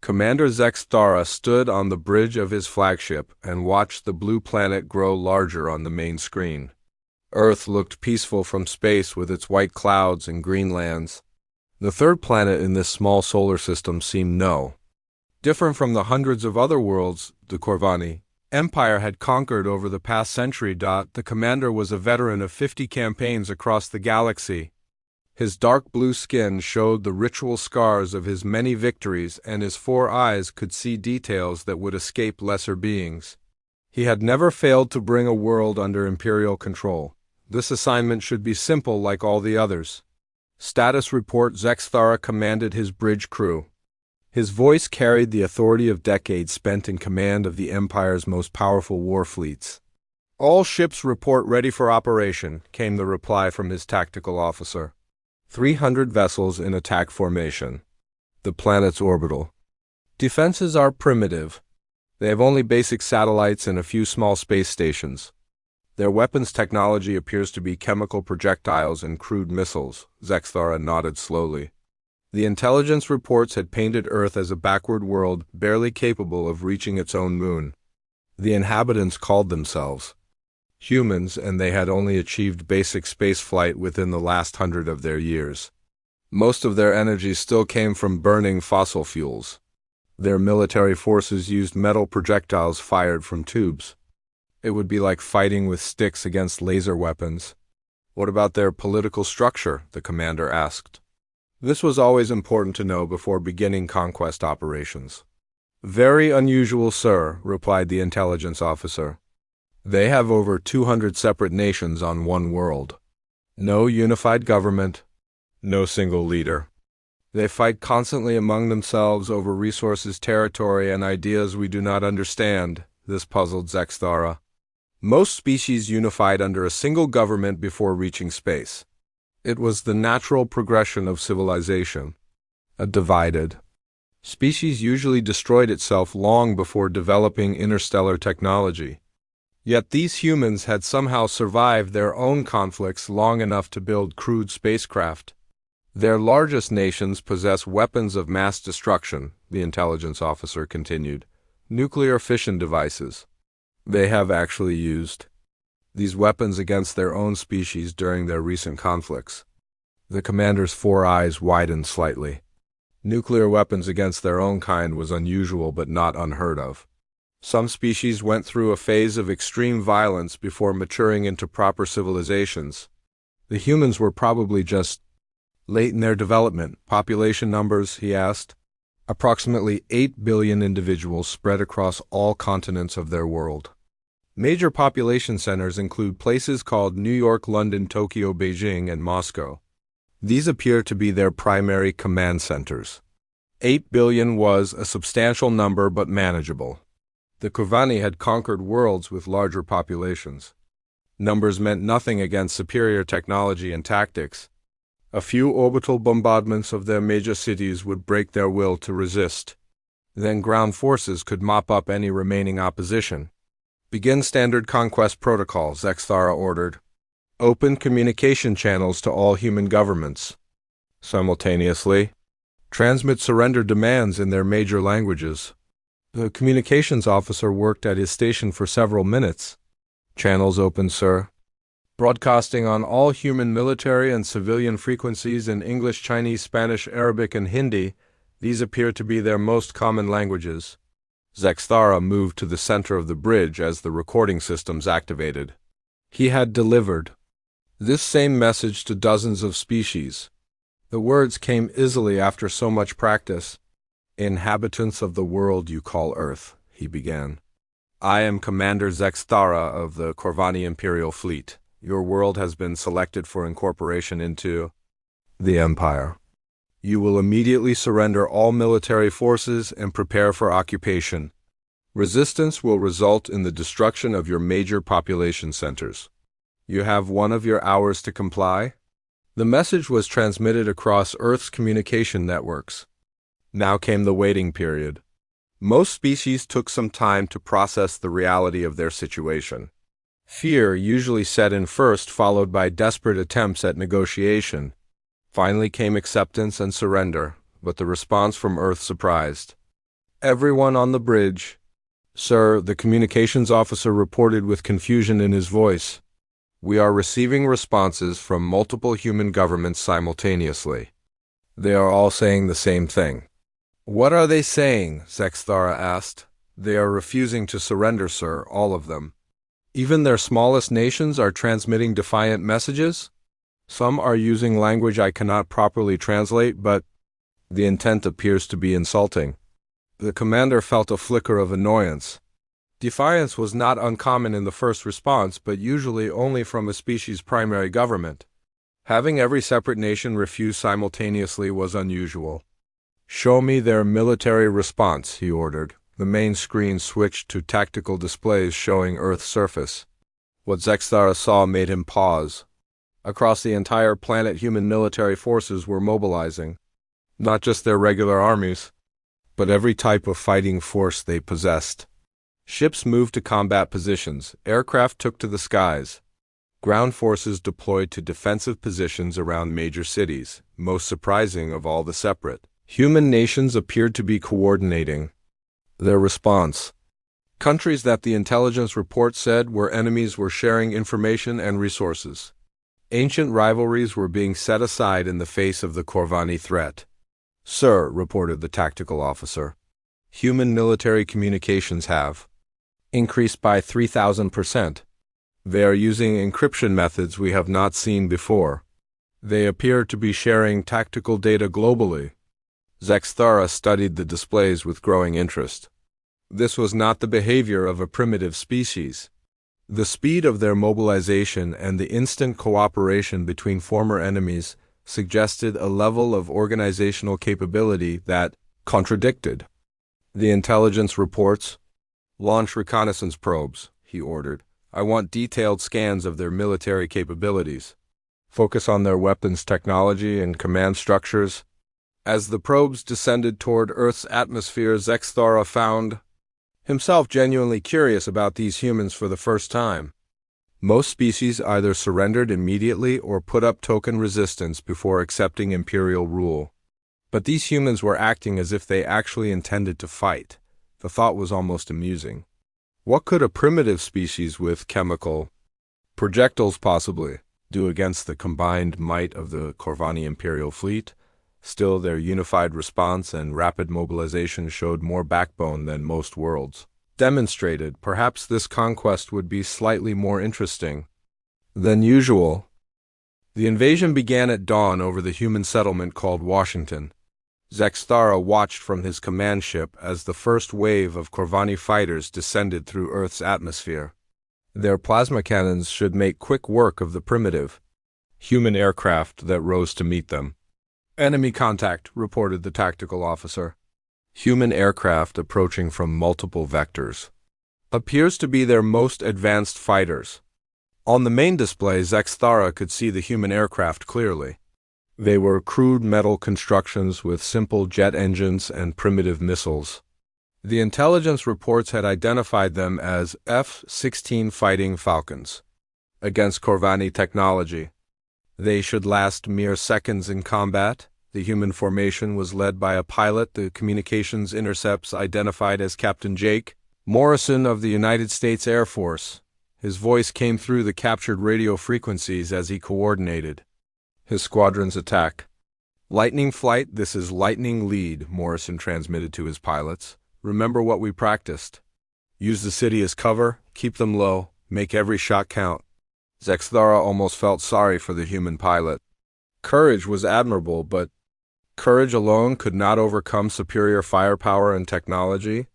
Commander Zexthara stood on the bridge of his flagship and watched the blue planet grow larger on the main screen. Earth looked peaceful from space with its white clouds and green lands. The third planet in this small solar system seemed different from the hundreds of other worlds the Corvani Empire had conquered over the past century. The commander was a veteran of 50 campaigns across the galaxy. His dark blue skin showed the ritual scars of his many victories, and his 4 eyes could see details that would escape lesser beings. He had never failed to bring a world under Imperial control. This assignment should be simple like all the others. Status report: Zexthara commanded his bridge crew. His voice carried the authority of decades spent in command of the Empire's most powerful war fleets. "All ships report ready for operation," came the reply from his tactical officer. 300 vessels in attack formation. The planet's orbital defenses are primitive. They have only basic satellites and a few small space stations. Their weapons technology appears to be chemical projectiles and crude missiles. Zexthara nodded slowly. The intelligence reports had painted Earth as a backward world, barely capable of reaching its own moon. The inhabitants called themselves humans, and they had only achieved basic space flight within the last 100 of their years. Most of their energy still came from burning fossil fuels. Their military forces used metal projectiles fired from tubes. It would be like fighting with sticks against laser weapons. "What about their political structure?" the commander asked. This was always important to know before beginning conquest operations. "Very unusual, sir," replied the intelligence officer. "They have over 200 separate nations on one world. No unified government, no single leader. They fight constantly among themselves over resources, territory, and ideas we do not understand." This puzzled Zexthara. Most species unified under a single government before reaching space. It was the natural progression of civilization. A divided species usually destroyed itself long before developing interstellar technology. Yet these humans had somehow survived their own conflicts long enough to build crude spacecraft. "Their largest nations possess weapons of mass destruction," the intelligence officer continued. "Nuclear fission devices. They have actually used these weapons against their own species during their recent conflicts." The commander's 4 eyes widened slightly. Nuclear weapons against their own kind was unusual but not unheard of. Some species went through a phase of extreme violence before maturing into proper civilizations. The humans were probably just late in their development. "Population numbers?" he asked. "Approximately 8 billion individuals spread across all continents of their world. Major population centers include places called New York, London, Tokyo, Beijing, and Moscow. These appear to be their primary command centers." 8 billion was a substantial number but manageable. The Corvani had conquered worlds with larger populations. Numbers meant nothing against superior technology and tactics. A few orbital bombardments of their major cities would break their will to resist. Then ground forces could mop up any remaining opposition. "Begin standard conquest protocol," Zexthara ordered. "Open communication channels to all human governments. Simultaneously, transmit surrender demands in their major languages." The communications officer worked at his station for several minutes. "Channels open, sir. Broadcasting on all human military and civilian frequencies in English, Chinese, Spanish, Arabic, and Hindi. These appear to be their most common languages." Zexthara moved to the center of the bridge as the recording systems activated. He had delivered this same message to dozens of species. The words came easily after so much practice. "Inhabitants of the world you call Earth," he began. "I am Commander Zexthara of the Corvani Imperial Fleet. Your world has been selected for incorporation into the Empire. You will immediately surrender all military forces and prepare for occupation. Resistance will result in the destruction of your major population centers. You have 1 of your hours to comply." The message was transmitted across Earth's communication networks. Now came the waiting period. Most species took some time to process the reality of their situation. Fear usually set in first, followed by desperate attempts at negotiation. Finally came acceptance and surrender, but the response from Earth surprised. Everyone on the bridge. Sir, the communications officer reported with confusion in his voice. We are receiving responses from multiple human governments simultaneously. They are all saying the same thing. What are they saying? Zexthara asked. They are refusing to surrender, sir, all of them. Even their smallest nations are transmitting defiant messages? Some are using language I cannot properly translate, but the intent appears to be insulting. The commander felt a flicker of annoyance. Defiance was not uncommon in the first response, but usually only from a species' primary government. Having every separate nation refuse simultaneously was unusual. Show me their military response, he ordered. The main screen switched to tactical displays showing Earth's surface. What Zexthara saw made him pause. Across the entire planet, human military forces were mobilizing. Not just their regular armies, but every type of fighting force they possessed. Ships moved to combat positions, aircraft took to the skies. Ground forces deployed to defensive positions around major cities, most surprising of all the separate. Human nations appeared to be coordinating their response. Countries that the intelligence report said were enemies were sharing information and resources. Ancient rivalries were being set aside in the face of the Corvani threat. Sir, reported the tactical officer, human military communications have increased by 3,000%. They are using encryption methods we have not seen before. They appear to be sharing tactical data globally. Zexthara studied the displays with growing interest. This was not the behavior of a primitive species. The speed of their mobilization and the instant cooperation between former enemies suggested a level of organizational capability that contradicted the intelligence reports. Launch reconnaissance probes, he ordered. I want detailed scans of their military capabilities. Focus on their weapons technology and command structures. As the probes descended toward Earth's atmosphere, Zexthara found himself genuinely curious about these humans for the first time. Most species either surrendered immediately or put up token resistance before accepting imperial rule. But these humans were acting as if they actually intended to fight. The thought was almost amusing. What could a primitive species with chemical projectiles possibly do against the combined might of the Corvani Imperial fleet? Still, their unified response and rapid mobilization showed more backbone than most worlds demonstrated. Perhaps this conquest would be slightly more interesting than usual. The invasion began at dawn over the human settlement called Washington. Zexthara watched from his command ship as the first wave of Corvani fighters descended through Earth's atmosphere. Their plasma cannons should make quick work of the primitive human aircraft that rose to meet them. Enemy contact, reported the tactical officer. Human aircraft approaching from multiple vectors. Appears to be their most advanced fighters. On the main display, Zexthara could see the human aircraft clearly. They were crude metal constructions with simple jet engines and primitive missiles. The intelligence reports had identified them as F-16 Fighting Falcons. Against Corvani technology, they should last mere seconds in combat. The human formation was led by a pilot the communications intercepts identified as Captain Jake Morrison of the United States Air Force. His voice came through the captured radio frequencies as he coordinated his squadron's attack. Lightning flight, this is lightning lead, Morrison transmitted to his pilots. Remember what we practiced. Use the city as cover, keep them low, make every shot count. Zexthara almost felt sorry for the human pilot. Courage was admirable, but courage alone could not overcome superior firepower and technology.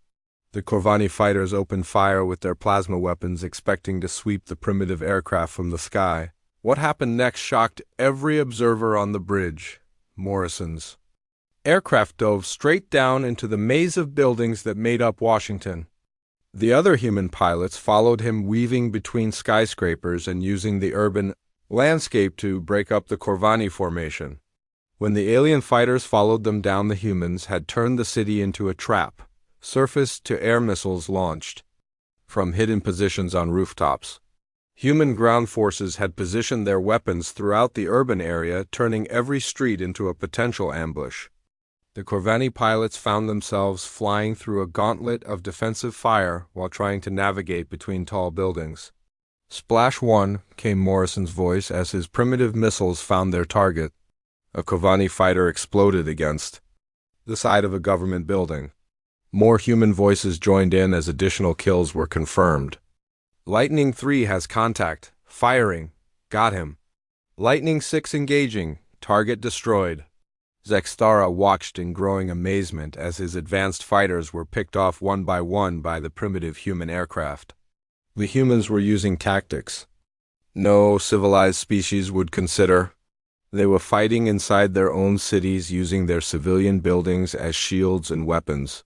The Corvani fighters opened fire with their plasma weapons, expecting to sweep the primitive aircraft from the sky. What happened next shocked every observer on the bridge. Morrison's aircraft dove straight down into the maze of buildings that made up Washington. The other human pilots followed him, weaving between skyscrapers and using the urban landscape to break up the Corvani formation. When the alien fighters followed them down, the humans had turned the city into a trap. Surface-to-air missiles launched from hidden positions on rooftops. Human ground forces had positioned their weapons throughout the urban area, turning every street into a potential ambush. The Corvani pilots found themselves flying through a gauntlet of defensive fire while trying to navigate between tall buildings. "Splash one," came Morrison's voice as his primitive missiles found their target. A Corvani fighter exploded against the side of a government building. More human voices joined in as additional kills were confirmed. "Lightning 3 has contact. Firing. Got him. Lightning 6 engaging. Target destroyed." Zextara watched in growing amazement as his advanced fighters were picked off one by the primitive human aircraft. The humans were using tactics no civilized species would consider. They were fighting inside their own cities using their civilian buildings as shields and weapons.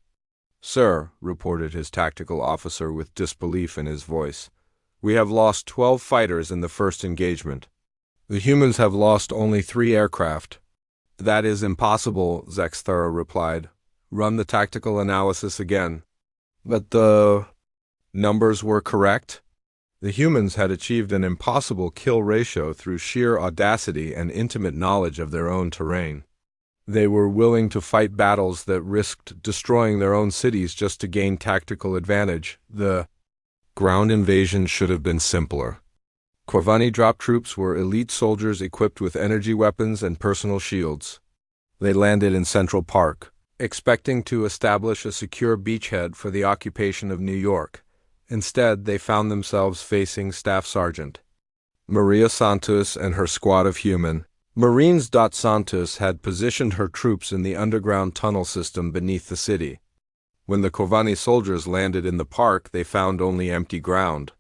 "Sir," reported his tactical officer with disbelief in his voice, "we have lost 12 fighters in the first engagement. The humans have lost only 3 aircraft." "That is impossible," Zextara replied. "Run the tactical analysis again." But the numbers were correct. The humans had achieved an impossible kill ratio through sheer audacity and intimate knowledge of their own terrain. They were willing to fight battles that risked destroying their own cities just to gain tactical advantage. The ground invasion should have been simpler. Corvani drop troops were elite soldiers equipped with energy weapons and personal shields. They landed in Central Park, expecting to establish a secure beachhead for the occupation of New York. Instead, they found themselves facing Staff Sergeant Maria Santos and her squad of human Marines. Santos had positioned her troops in the underground tunnel system beneath the city. When the Corvani soldiers landed in the park, they found only empty ground.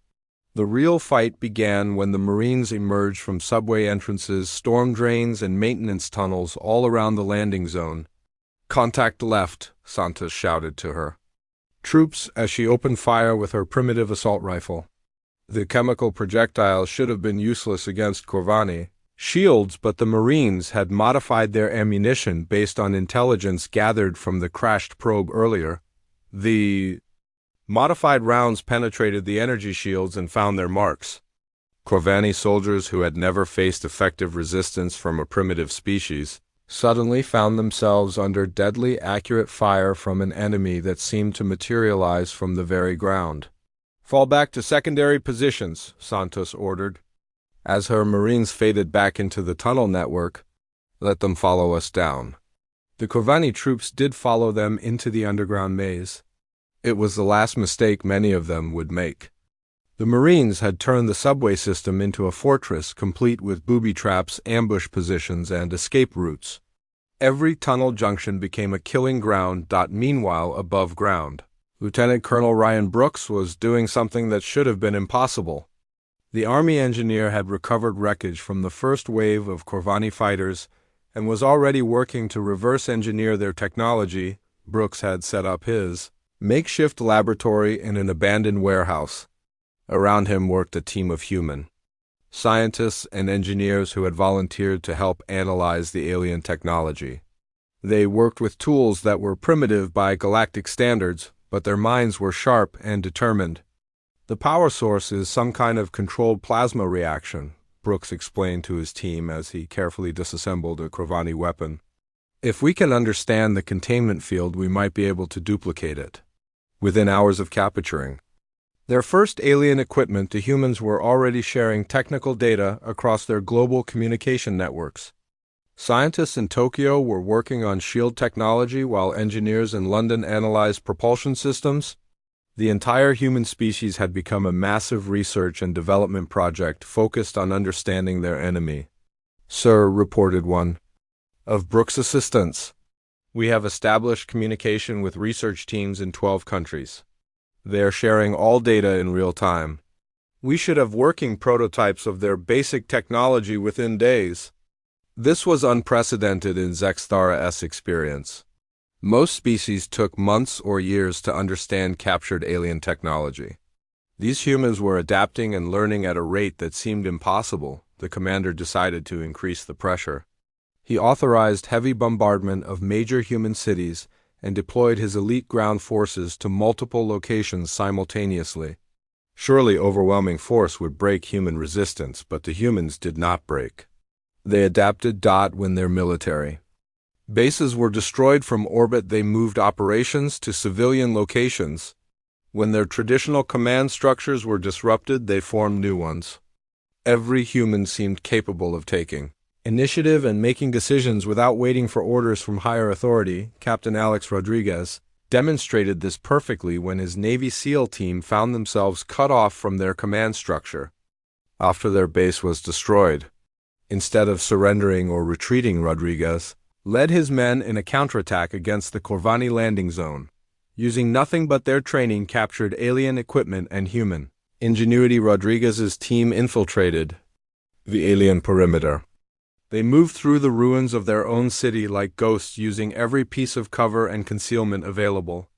The real fight began when the Marines emerged from subway entrances, storm drains, and maintenance tunnels all around the landing zone. "Contact left," Santos shouted to her troops as she opened fire with her primitive assault rifle. The chemical projectiles should have been useless against Corvani shields, but the Marines had modified their ammunition based on intelligence gathered from the crashed probe earlier. The modified rounds penetrated the energy shields and found their marks. Corvani soldiers who had never faced effective resistance from a primitive species suddenly found themselves under deadly accurate fire from an enemy that seemed to materialize from the very ground. "Fall back to secondary positions," Santos ordered. As her Marines faded back into the tunnel network, "Let them follow us down." The Corvani troops did follow them into the underground maze. It was the last mistake many of them would make. The Marines had turned the subway system into a fortress complete with booby traps, ambush positions, and escape routes. Every tunnel junction became a killing ground. Meanwhile, above ground, Lieutenant Colonel Ryan Brooks was doing something that should have been impossible. The Army engineer had recovered wreckage from the first wave of Corvani fighters and was already working to reverse engineer their technology. Brooks had set up his makeshift laboratory in an abandoned warehouse. Around him worked a team of human scientists and engineers who had volunteered to help analyze the alien technology. They worked with tools that were primitive by galactic standards, but their minds were sharp and determined. "The power source is some kind of controlled plasma reaction," Brooks explained to his team as he carefully disassembled a Corvani weapon. "If we can understand the containment field, we might be able to duplicate it within hours of capturing." Their first alien equipment, the humans were already sharing technical data across their global communication networks. Scientists in Tokyo were working on shield technology while engineers in London analyzed propulsion systems. The entire human species had become a massive research and development project focused on understanding their enemy. "Sir," reported one of Brooks' assistants, "we have established communication with research teams in 12 countries. They are sharing all data in real time. We should have working prototypes of their basic technology within days." This was unprecedented in Zextara's experience. Most species took months or years to understand captured alien technology. These humans were adapting and learning at a rate that seemed impossible. The commander decided to increase the pressure. He authorized heavy bombardment of major human cities and deployed his elite ground forces to multiple locations simultaneously. Surely overwhelming force would break human resistance, but the humans did not break. They adapted. When their military Bases were destroyed from orbit. They moved operations to civilian locations. When their traditional command structures were disrupted, they formed new ones. Every human seemed capable of taking initiative and making decisions without waiting for orders from higher authority. Captain Alex Rodriguez demonstrated this perfectly when his Navy SEAL team found themselves cut off from their command structure after their base was destroyed. Instead of surrendering or retreating, Rodriguez led his men in a counterattack against the Corvani landing zone. Using nothing but their training, captured alien equipment and human ingenuity. Rodriguez's team infiltrated the alien perimeter. They moved through the ruins of their own city like ghosts, using every piece of cover and concealment available.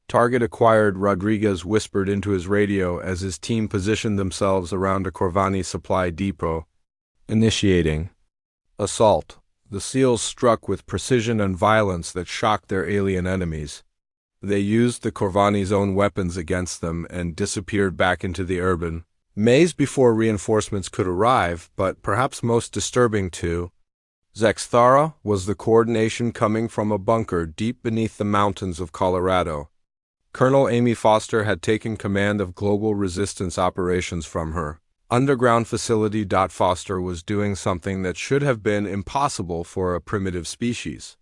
Target acquired, Rodriguez whispered into his radio as his team positioned themselves around a Corvani supply depot. Initiating assault. The SEALs struck with precision and violence that shocked their alien enemies. They used the Corvani's own weapons against them and disappeared back into the urban maze before reinforcements could arrive. But perhaps most disturbing to Zexthara was the coordination coming from a bunker deep beneath the mountains of Colorado. Colonel Amy Foster had taken command of global resistance operations from her underground facility. Foster was doing something that should have been impossible for a primitive species.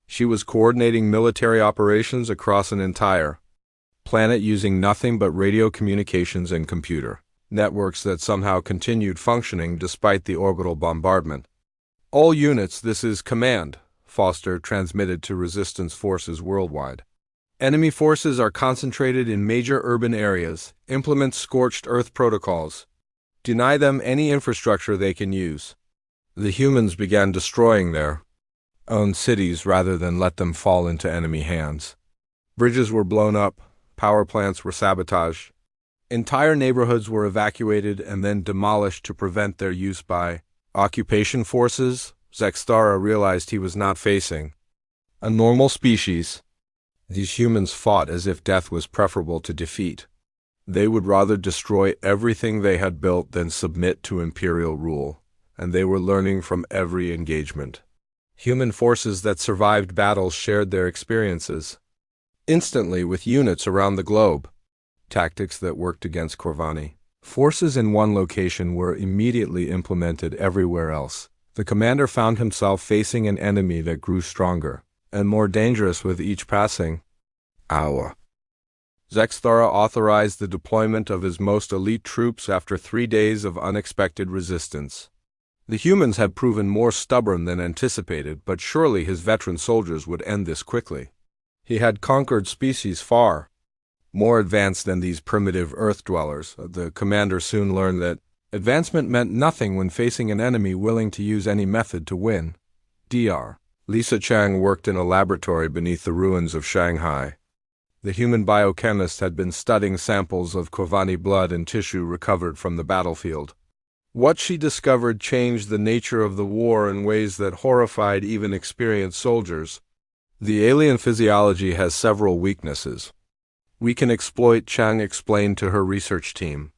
She was coordinating military operations across an entire planet using nothing but radio communications and computer networks that somehow continued functioning despite the orbital bombardment. All units, this is command, Foster transmitted to resistance forces worldwide. Enemy forces are concentrated in major urban areas. Implement scorched earth protocols. Deny them any infrastructure they can use. The humans began destroying their own cities rather than let them fall into enemy hands. Bridges were blown up, power plants were sabotaged. Entire neighborhoods were evacuated and then demolished to prevent their use by occupation forces. Zexthara realized he was not facing a normal species. These humans fought as if death was preferable to defeat. They would rather destroy everything they had built than submit to imperial rule, and they were learning from every engagement. Human forces that survived battles shared their experiences instantly with units around the globe. Tactics that worked against Corvani forces in one location were immediately implemented everywhere else. The commander found himself facing an enemy that grew stronger and more dangerous with each passing hour. Zexthara authorized the deployment of his most elite troops after 3 days of unexpected resistance. The humans had proven more stubborn than anticipated, but surely his veteran soldiers would end this quickly. He had conquered species far more advanced than these primitive Earth dwellers. The commander soon learned that advancement meant nothing when facing an enemy willing to use any method to win. Dr. Lisa Chang worked in a laboratory beneath the ruins of Shanghai. The human biochemist had been studying samples of Corvani blood and tissue recovered from the battlefield. What she discovered changed the nature of the war in ways that horrified even experienced soldiers. The alien physiology has several weaknesses we can exploit, Chang explained to her research team.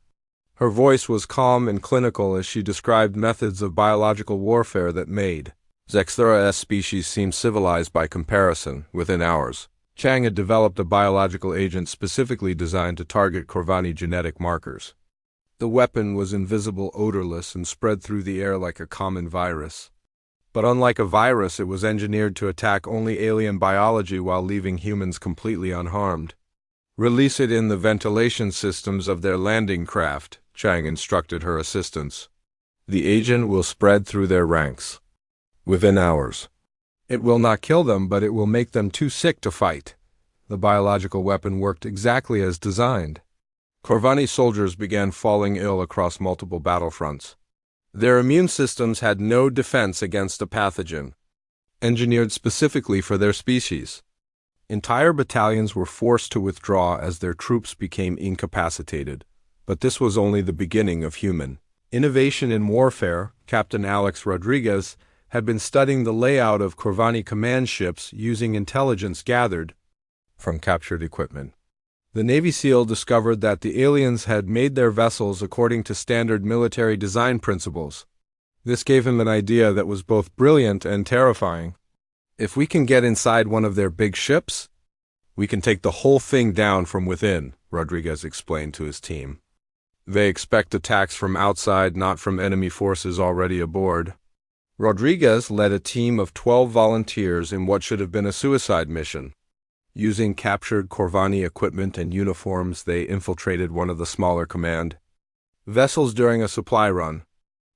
Her voice was calm and clinical as she described methods of biological warfare that made Zexthara's species seem civilized by comparison. Within hours, Chang had developed a biological agent specifically designed to target Corvani genetic markers. The weapon was invisible, odorless, and spread through the air like a common virus. But unlike a virus, it was engineered to attack only alien biology while leaving humans completely unharmed. Release it in the ventilation systems of their landing craft, Chang instructed her assistants. The agent will spread through their ranks within hours. It will not kill them, but it will make them too sick to fight. The biological weapon worked exactly as designed. Corvani soldiers began falling ill across multiple battlefronts. Their immune systems had no defense against a pathogen engineered specifically for their species. Entire battalions were forced to withdraw as their troops became incapacitated. But this was only the beginning of human innovation in warfare. Captain Alex Rodriguez had been studying the layout of Corvani command ships using intelligence gathered from captured equipment. The Navy SEAL discovered that the aliens had made their vessels according to standard military design principles. This gave him an idea that was both brilliant and terrifying. If we can get inside one of their big ships, we can take the whole thing down from within, Rodriguez explained to his team. They expect attacks from outside, not from enemy forces already aboard. Rodriguez led a team of 12 volunteers in what should have been a suicide mission. Using captured Corvani equipment and uniforms, they infiltrated one of the smaller command vessels during a supply run.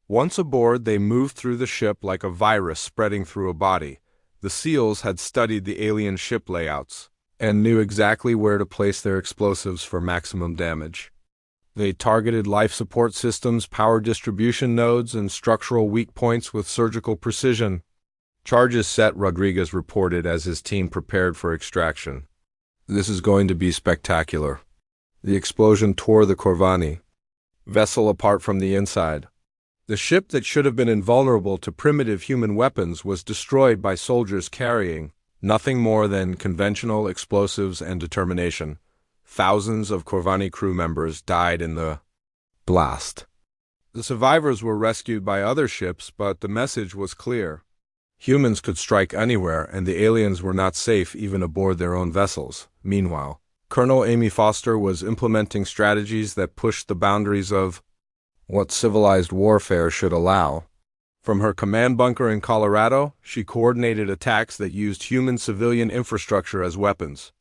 Once aboard, they moved through the ship like a virus spreading through a body. The SEALs had studied the alien ship layouts and knew exactly where to place their explosives for maximum damage. They targeted life support systems, power distribution nodes, and structural weak points with surgical precision. Charges set, Rodriguez reported as his team prepared for extraction. This is going to be spectacular. The explosion tore the Corvani vessel apart from the inside. The ship that should have been invulnerable to primitive human weapons was destroyed by soldiers carrying nothing more than conventional explosives and determination. Thousands of Corvani crew members died in the blast. The survivors were rescued by other ships, but the message was clear. Humans could strike anywhere, and the aliens were not safe even aboard their own vessels. Meanwhile, Colonel Amy Foster was implementing strategies that pushed the boundaries of what civilized warfare should allow. From her command bunker in Colorado, she coordinated attacks that used human civilian infrastructure as weapons.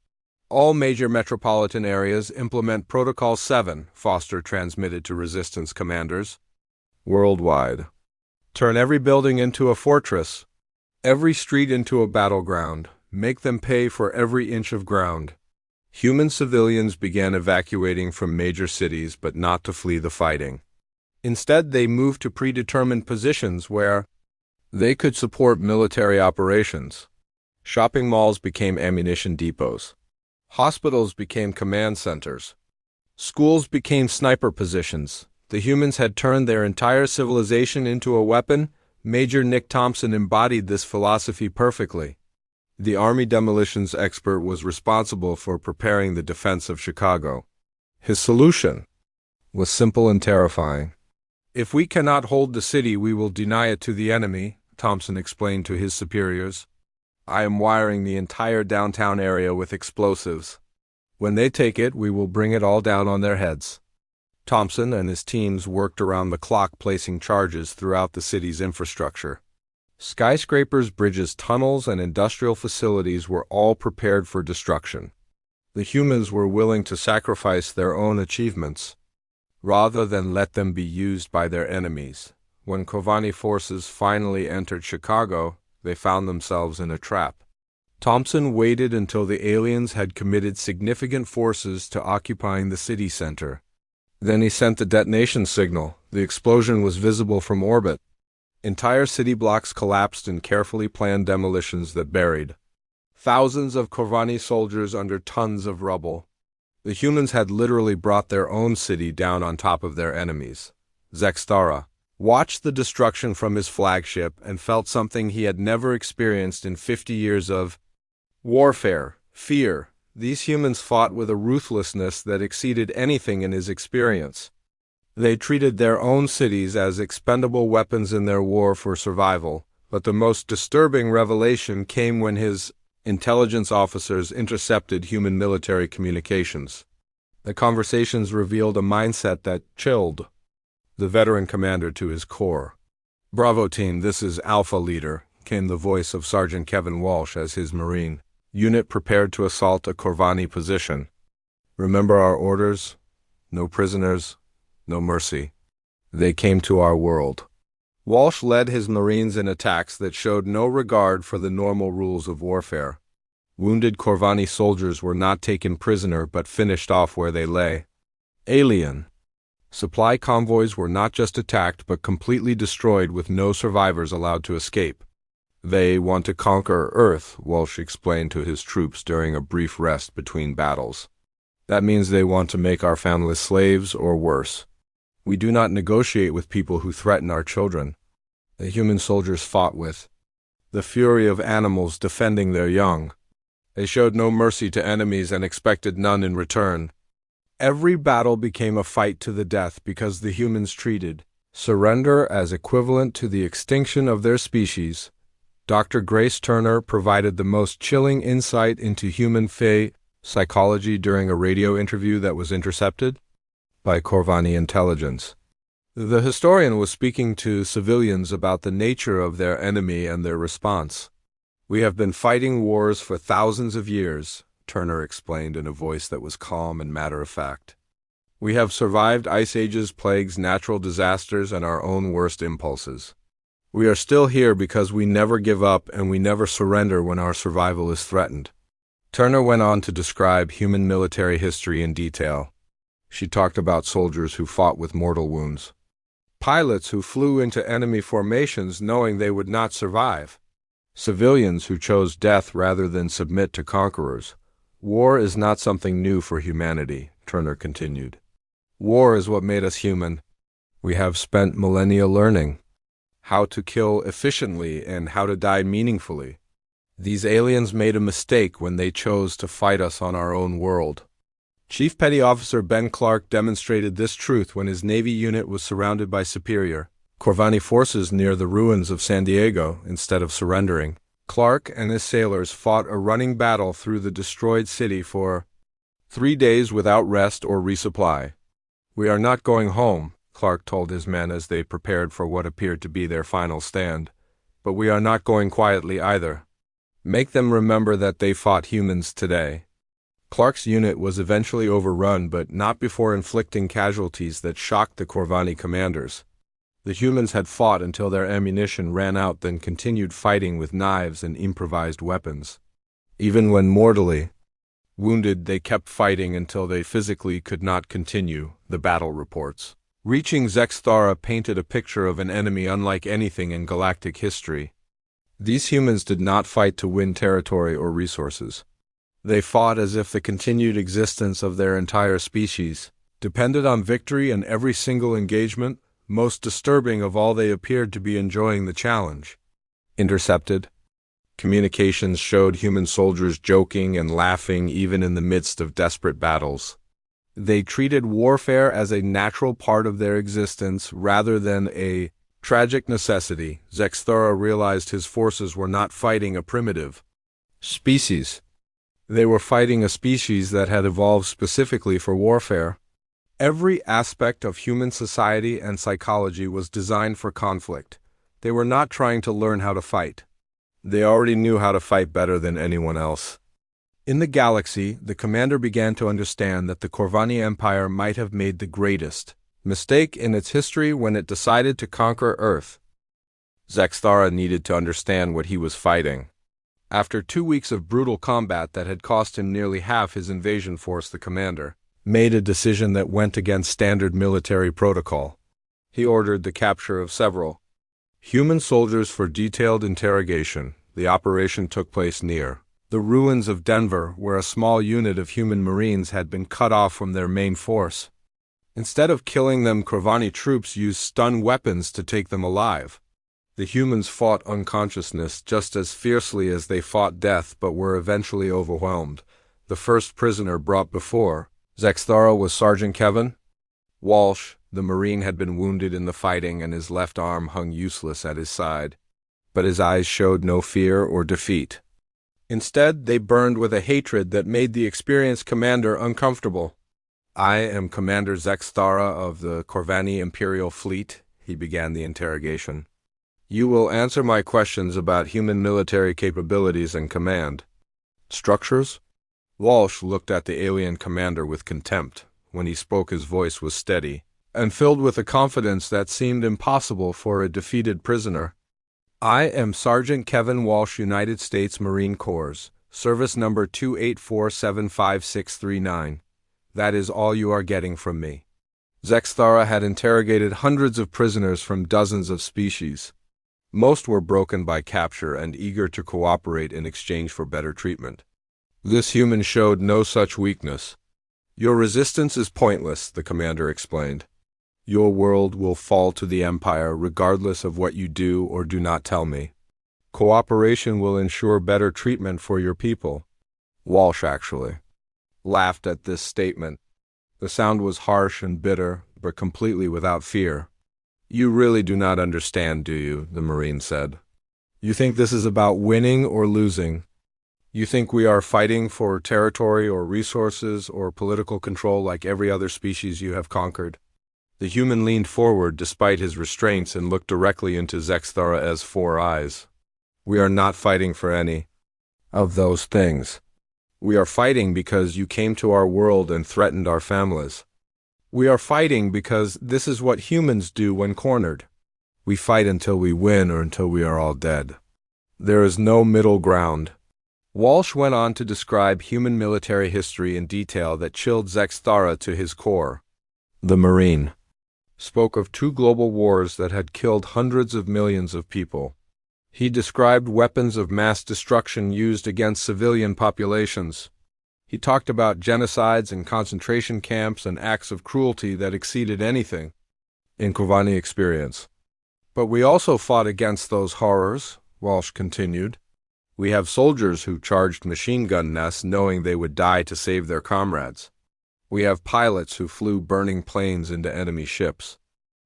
All major metropolitan areas implement Protocol 7, Foster transmitted to resistance commanders. Worldwide. Turn every building into a fortress, every street into a battleground. Make them pay for every inch of ground. Human civilians began evacuating from major cities, but not to flee the fighting. Instead, they moved to predetermined positions where they could support military operations. Shopping malls became ammunition depots. Hospitals became command centers. Schools became sniper positions. The humans had turned their entire civilization into a weapon. Major Nick Thompson embodied this philosophy perfectly. The Army demolitions expert was responsible for preparing the defense of Chicago. His solution was simple and terrifying. If we cannot hold the city, we will deny it to the enemy, Thompson explained to his superiors. I am wiring the entire downtown area with explosives. When they take it, we will bring it all down on their heads. Thompson and his teams worked around the clock, placing charges throughout the city's infrastructure. Skyscrapers, bridges, tunnels, and industrial facilities were all prepared for destruction. The humans were willing to sacrifice their own achievements rather than let them be used by their enemies. When Corvani forces finally entered Chicago, they found themselves in a trap. Thompson waited until the aliens had committed significant forces to occupying the city center. Then he sent the detonation signal. The explosion was visible from orbit. Entire city blocks collapsed in carefully planned demolitions that buried thousands of Corvani soldiers under tons of rubble. The humans had literally brought their own city down on top of their enemies. Zextara watched the destruction from his flagship and felt something he had never experienced in 50 years of warfare, fear. These humans fought with a ruthlessness that exceeded anything in his experience. They treated their own cities as expendable weapons in their war for survival, but the most disturbing revelation came when his intelligence officers intercepted human military communications. The conversations revealed a mindset that chilled the veteran commander to his core. "Bravo team, this is Alpha Leader," came the voice of Sergeant Kevin Walsh as his Marine unit prepared to assault a Corvani position. "Remember our orders? No prisoners, no mercy. They came to our world." Walsh led his Marines in attacks that showed no regard for the normal rules of warfare. Wounded Corvani soldiers were not taken prisoner but finished off where they lay. Alien supply convoys were not just attacked but completely destroyed with no survivors allowed to escape. "They want to conquer Earth," Walsh explained to his troops during a brief rest between battles. "That means they want to make our families slaves or worse. We do not negotiate with people who threaten our children." The human soldiers fought with the fury of animals defending their young. They showed no mercy to enemies and expected none in return. Every battle became a fight to the death because the humans treated surrender as equivalent to the extinction of their species. Dr. Grace Turner provided the most chilling insight into human psychology during a radio interview that was intercepted by Corvani intelligence. The historian was speaking to civilians about the nature of their enemy and their response. "We have been fighting wars for thousands of years," Turner explained in a voice that was calm and matter-of-fact. "We have survived ice ages, plagues, natural disasters, and our own worst impulses. We are still here because we never give up and we never surrender when our survival is threatened." Turner went on to describe human military history in detail. She talked about soldiers who fought with mortal wounds, pilots who flew into enemy formations knowing they would not survive, civilians who chose death rather than submit to conquerors. "War is not something new for humanity," Turner continued. "War is what made us human. We have spent millennia learning how to kill efficiently and how to die meaningfully. These aliens made a mistake when they chose to fight us on our own world." Chief Petty Officer Ben Clark demonstrated this truth when his Navy unit was surrounded by superior Corvani forces near the ruins of San Diego. Instead of surrendering, Clark and his sailors fought a running battle through the destroyed city for 3 days without rest or resupply. "We are not going home," Clark told his men as they prepared for what appeared to be their final stand. "But we are not going quietly either. Make them remember that they fought humans today." Clark's unit was eventually overrun, but not before inflicting casualties that shocked the Corvani commanders. The humans had fought until their ammunition ran out, then continued fighting with knives and improvised weapons. Even when mortally wounded, they kept fighting until they physically could not continue, the battle reports. Reaching Zexthara painted a picture of an enemy unlike anything in galactic history. These humans did not fight to win territory or resources. They fought as if the continued existence of their entire species depended on victory, and every single engagement, most disturbing of all, they appeared to be enjoying the challenge. Intercepted communications showed human soldiers joking and laughing even in the midst of desperate battles. They treated warfare as a natural part of their existence rather than a tragic necessity. Zexthara realized his forces were not fighting a primitive species. They were fighting a species that had evolved specifically for warfare. Every aspect of human society and psychology was designed for conflict. They were not trying to learn how to fight. They already knew how to fight better than anyone else. In the galaxy, the commander began to understand that the Corvani Empire might have made the greatest mistake in its history when it decided to conquer Earth. Zexthara needed to understand what he was fighting. After 2 weeks of brutal combat that had cost him nearly half his invasion force, the commander made a decision that went against standard military protocol. He ordered the capture of several human soldiers for detailed interrogation. The operation took place near the ruins of Denver, where a small unit of human Marines had been cut off from their main force. Instead of killing them, Corvani troops used stun weapons to take them alive. The humans fought unconsciousness just as fiercely as they fought death, but were eventually overwhelmed. The first prisoner brought before Zexthara was Sergeant Kevin Walsh. The Marine had been wounded in the fighting, and his left arm hung useless at his side. But his eyes showed no fear or defeat. Instead, they burned with a hatred that made the experienced commander uncomfortable. "I am Commander Zexthara of the Corvani Imperial Fleet," he began the interrogation. "You will answer my questions about human military capabilities and command structures." Walsh looked at the alien commander with contempt. When he spoke, his voice was steady and filled with a confidence that seemed impossible for a defeated prisoner. "I am Sergeant Kevin Walsh, United States Marine Corps, service number 284-75639. That is all you are getting from me." Zexthara had interrogated hundreds of prisoners from dozens of species. Most were broken by capture and eager to cooperate in exchange for better treatment. This human showed no such weakness. "Your resistance is pointless," the commander explained. "Your world will fall to the Empire regardless of what you do or do not tell me. Cooperation will ensure better treatment for your people." Walsh actually laughed at this statement. The sound was harsh and bitter, but completely without fear. "You really do not understand, do you?" the Marine said. You think this is about winning or losing. You think we are fighting for territory or resources or political control like every other species you have conquered. The human leaned forward despite his restraints and looked directly into Zexthara's 4 eyes. We are not fighting for any of those things. We are fighting because you came to our world and threatened our families. We are fighting because this is what humans do when cornered. We fight until we win or until we are all dead. There is no middle ground. Walsh went on to describe human military history in detail that chilled Zexthara to his core. The Marine spoke of 2 global wars that had killed hundreds of millions of people. He described weapons of mass destruction used against civilian populations. He talked about genocides and concentration camps and acts of cruelty that exceeded anything in Kovanni experience. But we also fought against those horrors, Walsh continued. We have soldiers who charged machine gun nests knowing they would die to save their comrades. We have pilots who flew burning planes into enemy ships.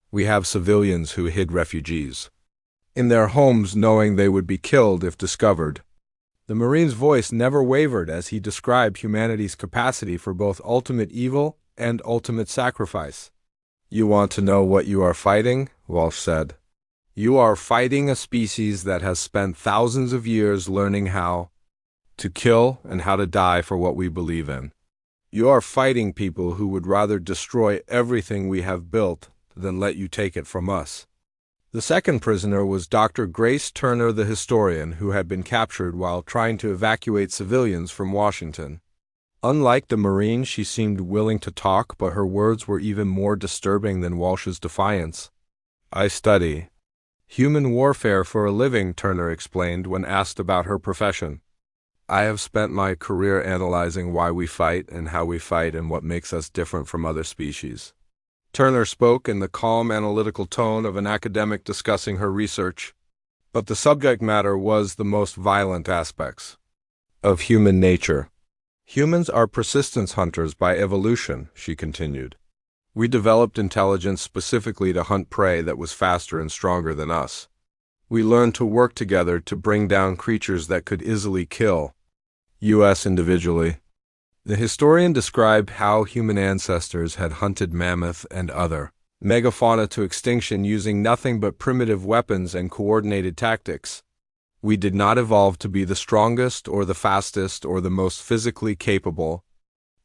We have civilians who hid refugees in their homes knowing they would be killed if discovered. The Marine's voice never wavered as he described humanity's capacity for both ultimate evil and ultimate sacrifice. You want to know what you are fighting? Walsh said. You are fighting a species that has spent thousands of years learning how to kill and how to die for what we believe in. You are fighting people who would rather destroy everything we have built than let you take it from us. The second prisoner was Dr. Grace Turner, the historian, who had been captured while trying to evacuate civilians from Washington. Unlike the Marine, she seemed willing to talk, but her words were even more disturbing than Walsh's defiance. I study human warfare for a living, Turner explained when asked about her profession. I have spent my career analyzing why we fight and how we fight and what makes us different from other species. Turner spoke in the calm, analytical tone of an academic discussing her research, but the subject matter was the most violent aspects of human nature. Humans are persistence hunters by evolution, she continued. We developed intelligence specifically to hunt prey that was faster and stronger than us. We learned to work together to bring down creatures that could easily kill us individually. The historian described how human ancestors had hunted mammoth and other megafauna to extinction using nothing but primitive weapons and coordinated tactics. We did not evolve to be the strongest or the fastest or the most physically capable,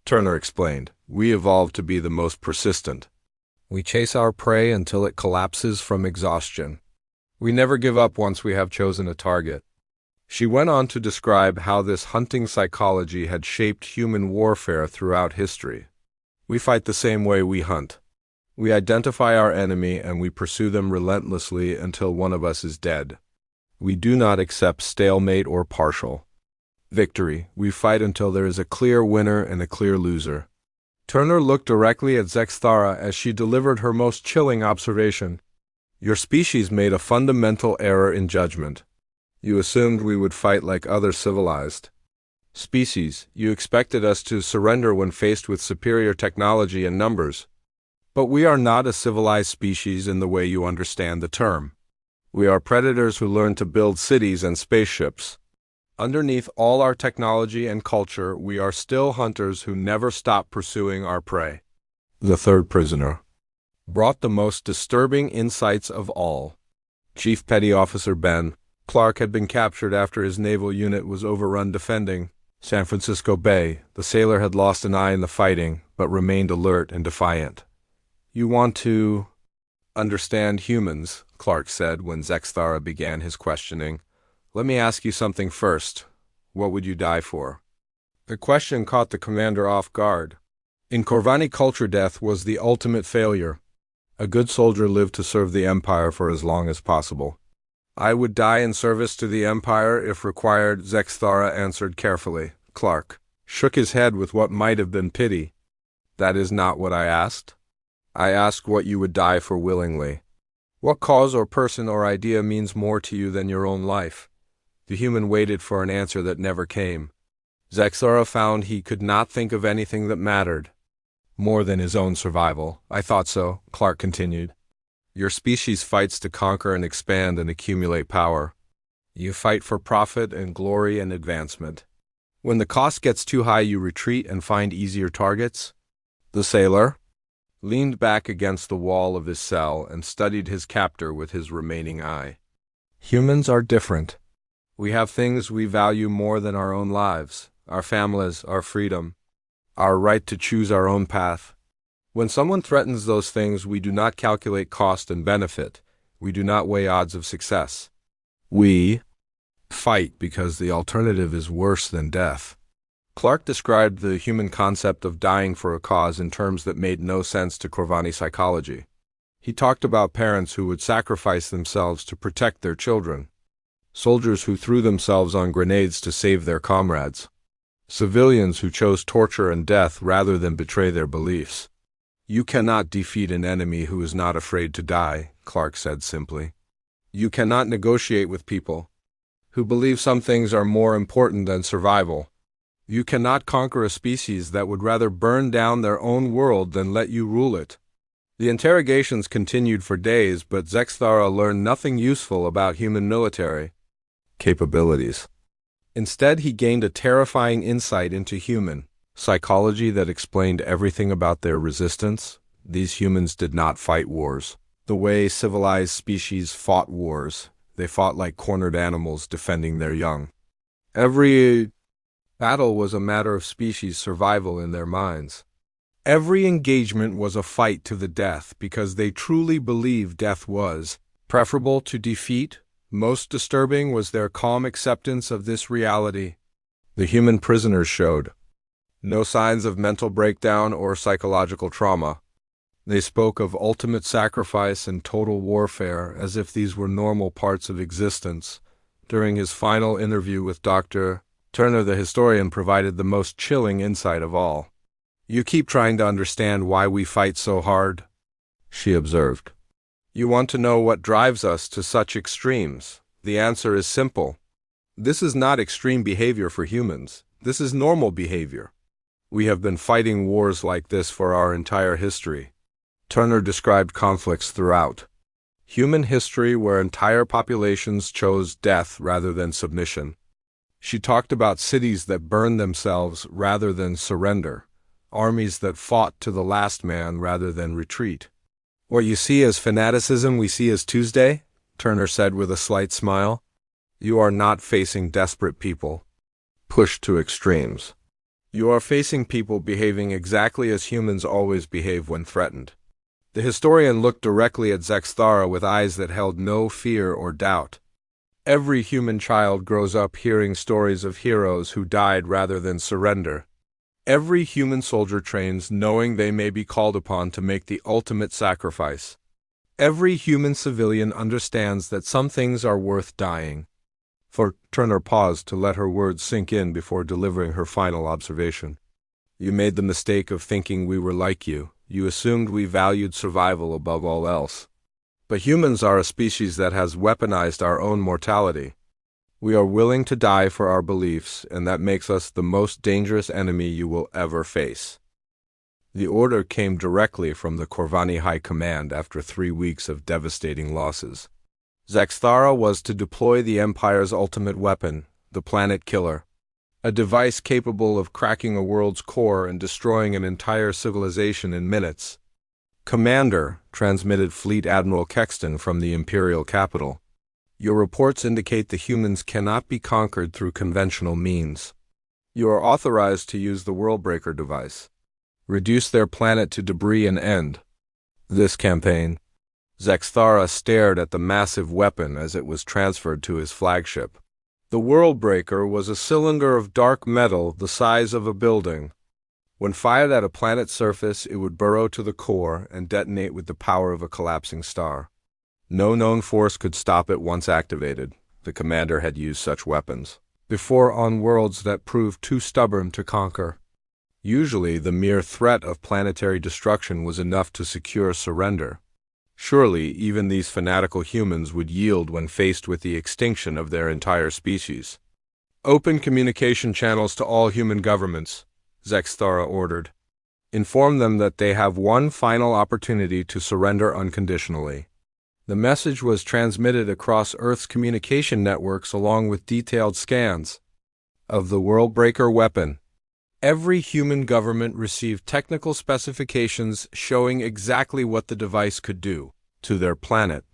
Turner explained. We evolved to be the most persistent. We chase our prey until it collapses from exhaustion. We never give up once we have chosen a target. She went on to describe how this hunting psychology had shaped human warfare throughout history. We fight the same way we hunt. We identify our enemy and we pursue them relentlessly until one of us is dead. We do not accept stalemate or partial victory. We fight until there is a clear winner and a clear loser. Turner looked directly at Zexthara as she delivered her most chilling observation. Your species made a fundamental error in judgment. You assumed we would fight like other civilized species. You expected us to surrender when faced with superior technology and numbers. But we are not a civilized species in the way you understand the term. We are predators who learn to build cities and spaceships. Underneath all our technology and culture, we are still hunters who never stop pursuing our prey. The third prisoner brought the most disturbing insights of all. Chief Petty Officer Ben Clark had been captured after his naval unit was overrun defending San Francisco Bay. The sailor had lost an eye in the fighting, but remained alert and defiant. You want to understand humans, Clark said when Zexthara began his questioning. Let me ask you something first. What would you die for? The question caught the commander off guard. In Corvani culture, death was the ultimate failure. A good soldier lived to serve the Empire for as long as possible. I would die in service to the Empire if required, Zexthara answered carefully. Clark shook his head with what might have been pity. That is not what I asked. I asked what you would die for willingly. What cause or person or idea means more to you than your own life? The human waited for an answer that never came. Zexthara found he could not think of anything that mattered more than his own survival. I thought so, Clark continued. Your species fights to conquer and expand and accumulate power. You fight for profit and glory and advancement. When the cost gets too high, you retreat and find easier targets. The sailor leaned back against the wall of his cell and studied his captor with his remaining eye. Humans are different. We have things we value more than our own lives, our families, our freedom, our right to choose our own path. When someone threatens those things, we do not calculate cost and benefit. We do not weigh odds of success. We fight because the alternative is worse than death. Clark described the human concept of dying for a cause in terms that made no sense to Corvani psychology. He talked about parents who would sacrifice themselves to protect their children, soldiers who threw themselves on grenades to save their comrades, civilians who chose torture and death rather than betray their beliefs. You cannot defeat an enemy who is not afraid to die, Clark said simply. You cannot negotiate with people who believe some things are more important than survival. You cannot conquer a species that would rather burn down their own world than let you rule it. The interrogations continued for days, but Zexthara learned nothing useful about human military capabilities. Instead, he gained a terrifying insight into human psychology that explained everything about their resistance. These humans did not fight wars the way civilized species fought wars. They fought like cornered animals defending their young. Every battle was a matter of species survival in their minds. Every engagement was a fight to the death because they truly believed death was preferable to defeat. Most disturbing was their calm acceptance of this reality. The human prisoners showed no signs of mental breakdown or psychological trauma. They spoke of ultimate sacrifice and total warfare as if these were normal parts of existence. During his final interview with Dr. Turner, the historian provided the most chilling insight of all. You keep trying to understand why we fight so hard, she observed. You want to know what drives us to such extremes. The answer is simple. This is not extreme behavior for humans. This is normal behavior. We have been fighting wars like this for our entire history. Turner described conflicts throughout human history where entire populations chose death rather than submission. She talked about cities that burned themselves rather than surrender, armies that fought to the last man rather than retreat. What you see as fanaticism we see as Tuesday, Turner said with a slight smile. You are not facing desperate people pushed to extremes. You are facing people behaving exactly as humans always behave when threatened. The historian looked directly at Zexthara with eyes that held no fear or doubt. Every human child grows up hearing stories of heroes who died rather than surrender. Every human soldier trains knowing they may be called upon to make the ultimate sacrifice. Every human civilian understands that some things are worth dying. For Turner paused to let her words sink in before delivering her final observation. You made the mistake of thinking we were like you. You assumed we valued survival above all else. But humans are a species that has weaponized our own mortality. We are willing to die for our beliefs, and that makes us the most dangerous enemy you will ever face. The order came directly from the Corvani High Command after 3 weeks of devastating losses. Zexthara was to deploy the Empire's ultimate weapon, the Planet Killer, a device capable of cracking a world's core and destroying an entire civilization in minutes. Commander, transmitted Fleet Admiral Kexton from the Imperial capital. Your reports indicate the humans cannot be conquered through conventional means. You are authorized to use the Worldbreaker device. Reduce their planet to debris and end this campaign. Zexthara stared at the massive weapon as it was transferred to his flagship. The Worldbreaker was a cylinder of dark metal the size of a building. When fired at a planet's surface, it would burrow to the core and detonate with the power of a collapsing star. No known force could stop it once activated. The commander had used such weapons before on worlds that proved too stubborn to conquer. Usually, the mere threat of planetary destruction was enough to secure surrender. Surely, even these fanatical humans would yield when faced with the extinction of their entire species. Open communication channels to all human governments, Zexthara ordered. Inform them that they have one final opportunity to surrender unconditionally. The message was transmitted across Earth's communication networks along with detailed scans of the Worldbreaker weapon. Every human government received technical specifications showing exactly what the device could do to their planet.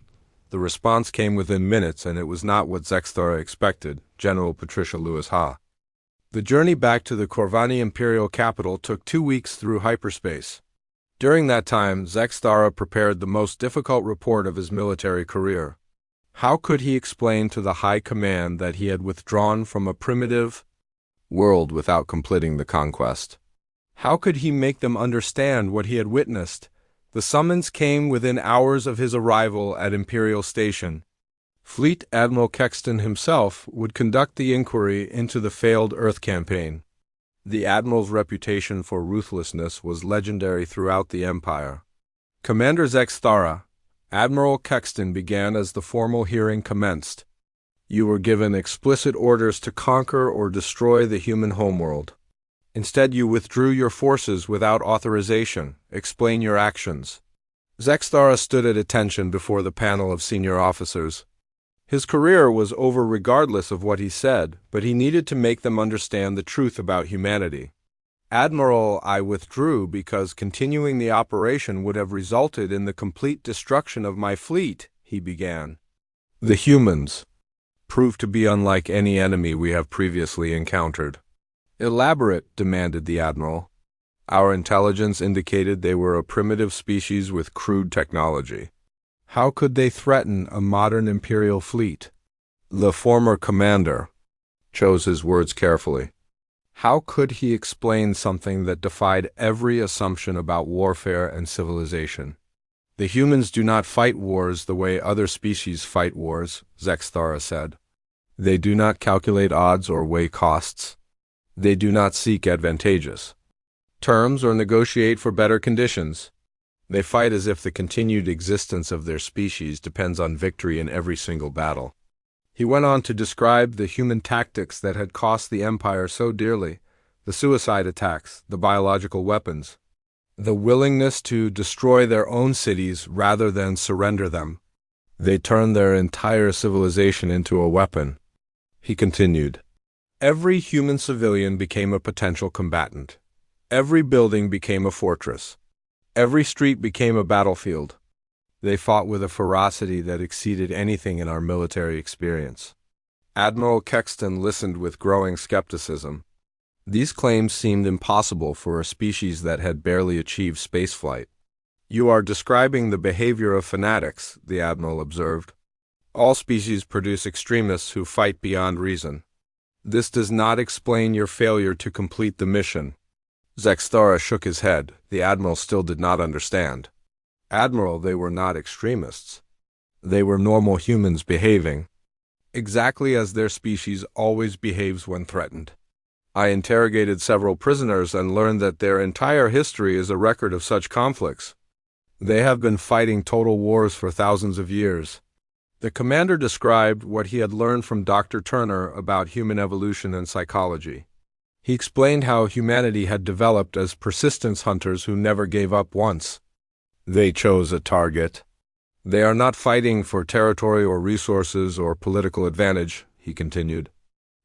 The response came within minutes, and it was not what Zexthara expected. General Patricia Lewis Ha. The journey back to the Corvani imperial capital took 2 weeks through hyperspace. During that time, Zexthara prepared the most difficult report of his military career. How could he explain to the High Command that he had withdrawn from a primitive world without completing the conquest? How could he make them understand what he had witnessed? The summons came within hours of his arrival at Imperial Station. Fleet Admiral Kexton himself would conduct the inquiry into the failed Earth campaign. The Admiral's reputation for ruthlessness was legendary throughout the Empire. Commander Zexthara, Admiral Kexton began as the formal hearing commenced. You were given explicit orders to conquer or destroy the human homeworld. Instead, you withdrew your forces without authorization. Explain your actions. Zexthara stood at attention before the panel of senior officers. His career was over regardless of what he said, but he needed to make them understand the truth about humanity. Admiral, I withdrew because continuing the operation would have resulted in the complete destruction of my fleet, he began. The humans proved to be unlike any enemy we have previously encountered. Elaborate, demanded the Admiral. Our intelligence indicated they were a primitive species with crude technology. How could they threaten a modern Imperial fleet? The former commander chose his words carefully. How could he explain something that defied every assumption about warfare and civilization? The humans do not fight wars the way other species fight wars, Zexthara said. They do not calculate odds or weigh costs. They do not seek advantageous terms or negotiate for better conditions. They fight as if the continued existence of their species depends on victory in every single battle. He went on to describe the human tactics that had cost the Empire so dearly: the suicide attacks, the biological weapons, the willingness to destroy their own cities rather than surrender them. They turned their entire civilization into a weapon. He continued. Every human civilian became a potential combatant. Every building became a fortress. Every street became a battlefield. They fought with a ferocity that exceeded anything in our military experience. Admiral Kexton listened with growing skepticism. These claims seemed impossible for a species that had barely achieved spaceflight. You are describing the behavior of fanatics, the Admiral observed. All species produce extremists who fight beyond reason. This does not explain your failure to complete the mission. Zexthara shook his head. The Admiral still did not understand. Admiral, they were not extremists. They were normal humans behaving exactly as their species always behaves when threatened. I interrogated several prisoners and learned that their entire history is a record of such conflicts. They have been fighting total wars for thousands of years. The commander described what he had learned from Dr. Turner about human evolution and psychology. He explained how humanity had developed as persistence hunters who never gave up once. They chose a target. They are not fighting for territory or resources or political advantage, he continued.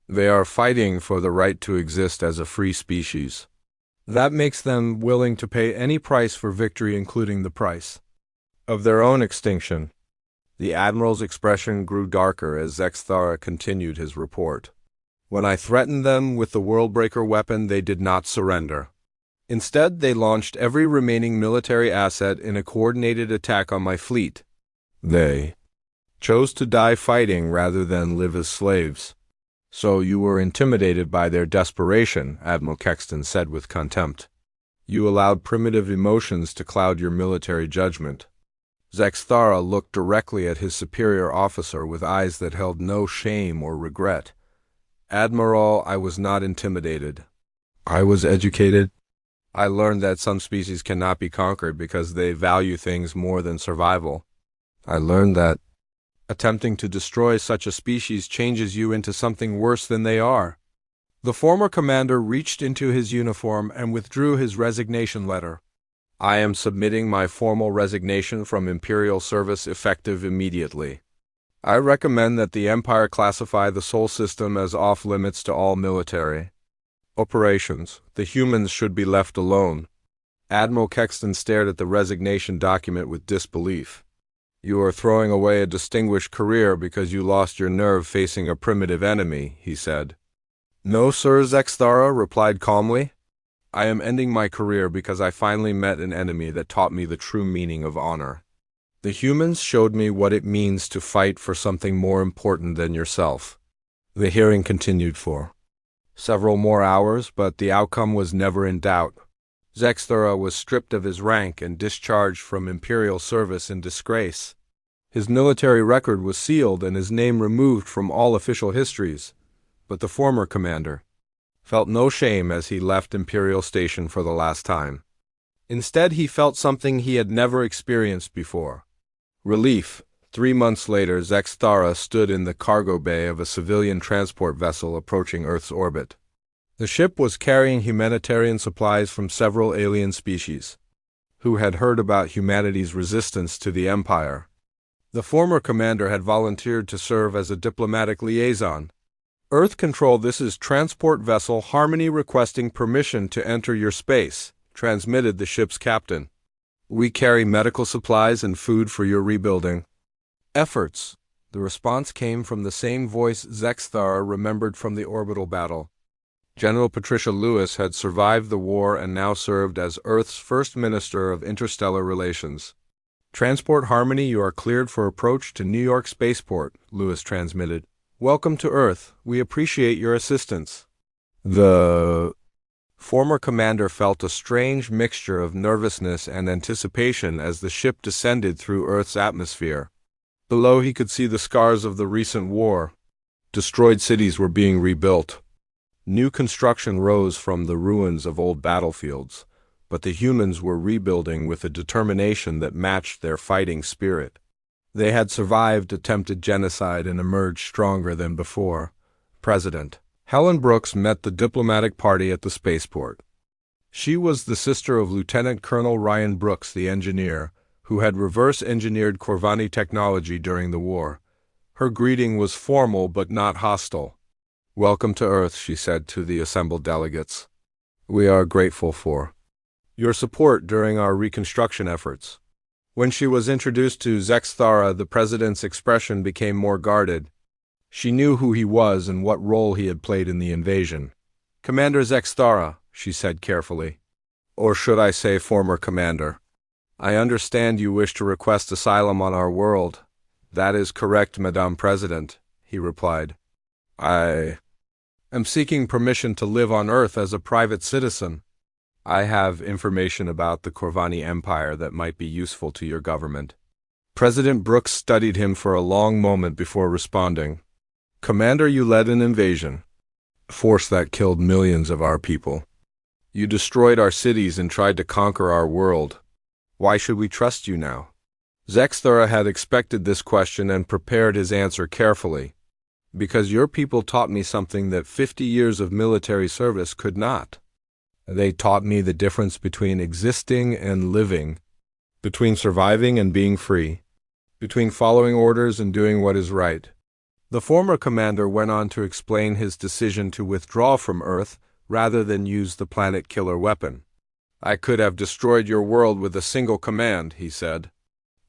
They are fighting for the right to exist as a free species. That makes them willing to pay any price for victory, including the price of their own extinction. The Admiral's expression grew darker as Zexthara continued his report. When I threatened them with the Worldbreaker weapon, they did not surrender. Instead, they launched every remaining military asset in a coordinated attack on my fleet. They chose to die fighting rather than live as slaves. So you were intimidated by their desperation, Admiral Kexton said with contempt. You allowed primitive emotions to cloud your military judgment. Zexthara looked directly at his superior officer with eyes that held no shame or regret. Admiral, I was not intimidated. I was educated. I learned that some species cannot be conquered because they value things more than survival. I learned that attempting to destroy such a species changes you into something worse than they are. The former commander reached into his uniform and withdrew his resignation letter. I am submitting my formal resignation from Imperial service effective immediately. I recommend that the Empire classify the Sol system as off-limits to all military operations. The humans should be left alone. Admiral Kexton stared at the resignation document with disbelief. You are throwing away a distinguished career because you lost your nerve facing a primitive enemy, he said. No, Sir, Zexthara replied calmly. I am ending my career because I finally met an enemy that taught me the true meaning of honor. The humans showed me what it means to fight for something more important than yourself. The hearing continued for several more hours, but the outcome was never in doubt. Zexthara was stripped of his rank and discharged from Imperial service in disgrace. His military record was sealed and his name removed from all official histories, but the former commander felt no shame as he left Imperial Station for the last time. Instead, he felt something he had never experienced before. Relief. 3 months later, Zexthara stood in the cargo bay of a civilian transport vessel approaching Earth's orbit. The ship was carrying humanitarian supplies from several alien species, who had heard about humanity's resistance to the Empire. The former commander had volunteered to serve as a diplomatic liaison. Earth Control, this is transport vessel Harmony requesting permission to enter your space, transmitted the ship's captain. We carry medical supplies and food for your rebuilding efforts. The response came from the same voice Zexthara remembered from the orbital battle. General Patricia Lewis had survived the war and now served as Earth's first Minister of Interstellar Relations. Transport Harmony, you are cleared for approach to New York Spaceport, Lewis transmitted. Welcome to Earth. We appreciate your assistance. The former commander felt a strange mixture of nervousness and anticipation as the ship descended through Earth's atmosphere. Below he could see the scars of the recent war. Destroyed cities were being rebuilt. New construction rose from the ruins of old battlefields, but the humans were rebuilding with a determination that matched their fighting spirit. They had survived attempted genocide and emerged stronger than before. President Helen Brooks met the diplomatic party at the spaceport. She was the sister of Lieutenant Colonel Ryan Brooks, the engineer, who had reverse-engineered Corvani technology during the war. Her greeting was formal but not hostile. Welcome to Earth, she said to the assembled delegates. We are grateful for your support during our reconstruction efforts. When she was introduced to Zexthara, the president's expression became more guarded. She knew who he was and what role he had played in the invasion. Commander Zexthara, she said carefully. Or should I say former commander? I understand you wish to request asylum on our world. That is correct, Madame President, he replied. I am seeking permission to live on Earth as a private citizen. I have information about the Corvani Empire that might be useful to your government. President Brooks studied him for a long moment before responding. Commander, you led an invasion, a force that killed millions of our people. You destroyed our cities and tried to conquer our world. Why should we trust you now? Zexthara had expected this question and prepared his answer carefully. Because your people taught me something that 50 years of military service could not. They taught me the difference between existing and living, between surviving and being free, between following orders and doing what is right. The former commander went on to explain his decision to withdraw from Earth rather than use the planet-killer weapon. I could have destroyed your world with a single command, he said.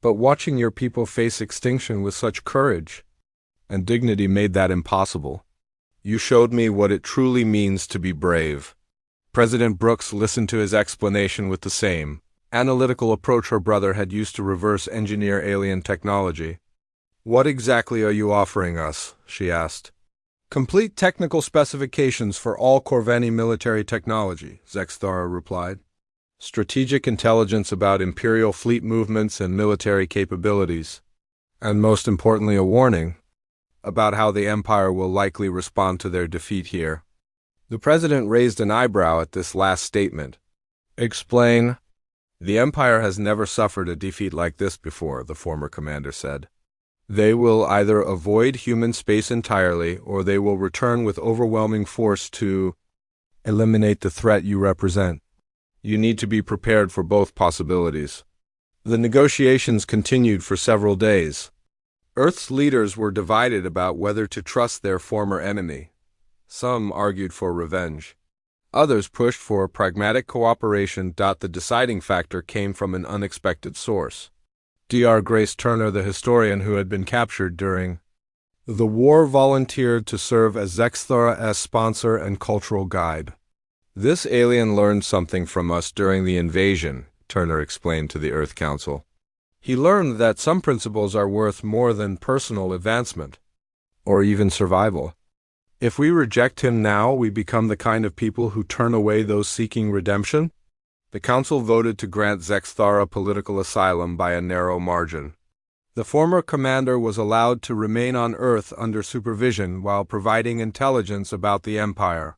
But watching your people face extinction with such courage and dignity made that impossible. You showed me what it truly means to be brave. President Brooks listened to his explanation with the same analytical approach her brother had used to reverse engineer alien technology. What exactly are you offering us? She asked. Complete technical specifications for all Corvani military technology, Zexthara replied. Strategic intelligence about Imperial fleet movements and military capabilities. And most importantly, a warning about how the Empire will likely respond to their defeat here. The President raised an eyebrow at this last statement. Explain. The Empire has never suffered a defeat like this before, the former commander said. They will either avoid human space entirely, or they will return with overwhelming force to eliminate the threat you represent. You need to be prepared for both possibilities. The negotiations continued for several days. Earth's leaders were divided about whether to trust their former enemy. Some argued for revenge. Others pushed for pragmatic cooperation. The deciding factor came from an unexpected source. Dr. Grace Turner, the historian who had been captured during the war, volunteered to serve as Zexthora's sponsor and cultural guide. This alien learned something from us during the invasion, Turner explained to the Earth Council. He learned that some principles are worth more than personal advancement, or even survival. If we reject him now, we become the kind of people who turn away those seeking redemption. The Council voted to grant Zexthara political asylum by a narrow margin. The former commander was allowed to remain on Earth under supervision while providing intelligence about the Empire.